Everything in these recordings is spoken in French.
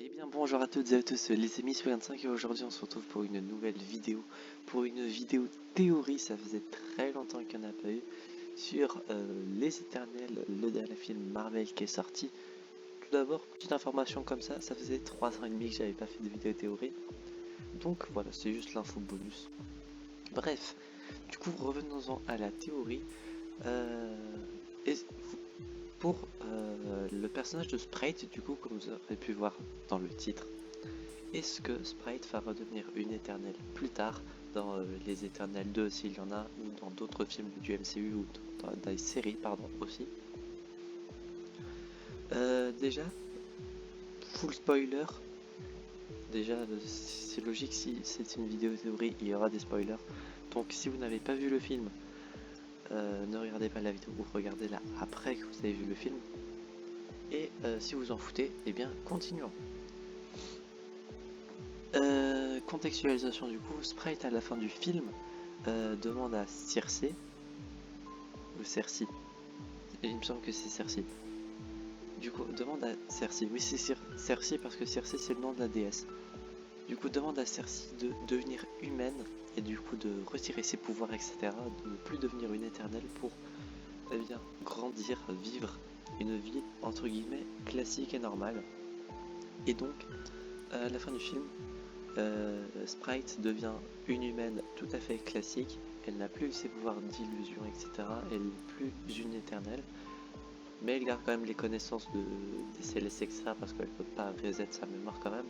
Eh bien bonjour à toutes et à tous les amis 25 et aujourd'hui on se retrouve pour une nouvelle vidéo, théorie, ça faisait très longtemps qu'il n'y en a pas eu, sur Les Éternels, le dernier film Marvel qui est sorti. Tout d'abord, petite information comme ça faisait 3 ans et demi que j'avais pas fait de vidéo théorie, donc voilà, c'est juste l'info bonus. Bref, du coup revenons-en à la théorie. Pour le personnage de Sprite, du coup, comme vous avez pu voir dans le titre, est-ce que Sprite va redevenir une éternelle plus tard dans les Éternels 2 s'il y en a, ou dans d'autres films du MCU ou dans des séries pardon aussi. Déjà, full spoiler, déjà c'est logique, si c'est une vidéo théorie il y aura des spoilers, donc si vous n'avez pas vu le film, ne regardez pas la vidéo ou regardez-la après que vous avez vu le film, et si vous en foutez, eh bien continuons. Contextualisation du coup, Sprite à la fin du film demande à Cersei, ou Cersei, il me semble que c'est Cersei, du coup demande à Cersei, oui c'est Cersei parce que Cersei c'est le nom de la déesse, du coup demande à Cersei de devenir humaine et du coup de retirer ses pouvoirs etc, de ne plus devenir une éternelle pour bien grandir, vivre une vie entre guillemets classique et normale. Et donc à la fin du film, Sprite devient une humaine tout à fait classique, elle n'a plus ses pouvoirs d'illusion etc, elle n'est plus une éternelle, mais elle garde quand même les connaissances des Célestes etc parce qu'elle peut pas reset sa mémoire quand même.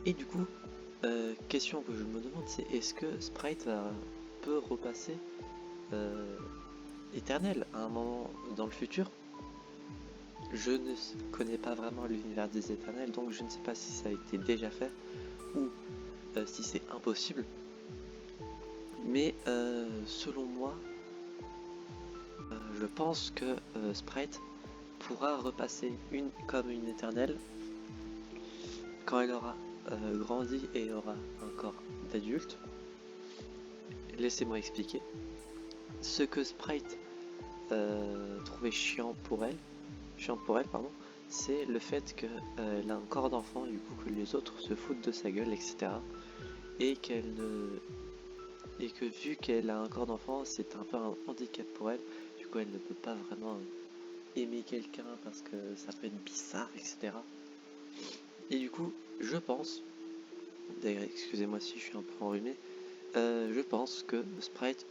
Et du coup, question que je me demande, c'est est-ce que Sprite peut repasser éternelle à un moment dans le futur? Je ne connais pas vraiment l'univers des éternels, donc je ne sais pas si ça a été déjà fait ou si c'est impossible. Mais selon moi, je pense que Sprite pourra repasser comme une éternelle quand elle aura grandi et aura un corps d'adulte. Laissez-moi expliquer. Ce que Sprite trouvait chiant pour elle, c'est le fait qu'elle a un corps d'enfant, du coup que les autres se foutent de sa gueule, etc. Et que vu qu'elle a un corps d'enfant, c'est un peu un handicap pour elle. Du coup, elle ne peut pas vraiment aimer quelqu'un parce que ça peut être bizarre, etc. Et du coup, je pense, d'ailleurs, excusez-moi si je suis un peu enrhumé, je pense que Sprite,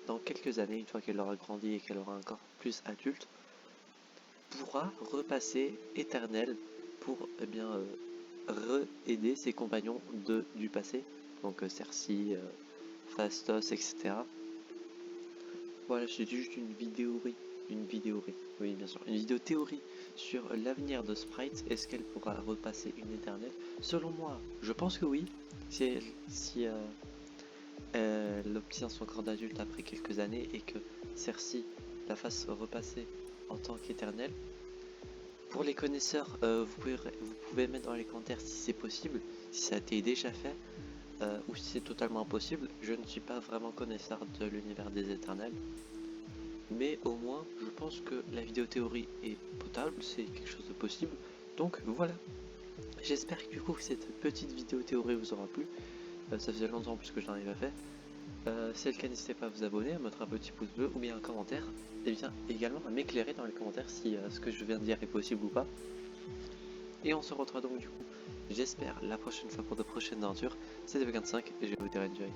dans quelques années, une fois qu'elle aura grandi et qu'elle aura un corps plus adulte, pourra repasser éternelle pour re-aider ses compagnons du passé, donc Cersei, Phastos, etc. Voilà, c'est juste une vidéo théorie sur l'avenir de Sprite. Est-ce qu'elle pourra repasser une éternelle? Selon moi, je pense que oui, si elle obtient son corps d'adulte après quelques années et que Cersei la fasse repasser en tant qu'éternelle. Pour les connaisseurs, vous pouvez mettre dans les commentaires si c'est possible, si ça a été déjà fait, ou si c'est totalement impossible. Je ne suis pas vraiment connaisseur de l'univers des éternels, mais au moins je pense que la vidéo théorie est potable, c'est quelque chose de possible. Donc voilà, j'espère que du coup cette petite vidéo théorie vous aura plu. Ça faisait longtemps plus que je n'en avais pas fait. Si c'est le cas, n'hésitez pas à vous abonner, à mettre un petit pouce bleu ou bien un commentaire, et bien également à m'éclairer dans les commentaires si ce que je viens de dire est possible ou pas. Et on se retrouve donc du coup, j'espère, la prochaine fois pour de prochaines aventures. C'était V25 et je vais vous dire enjoy.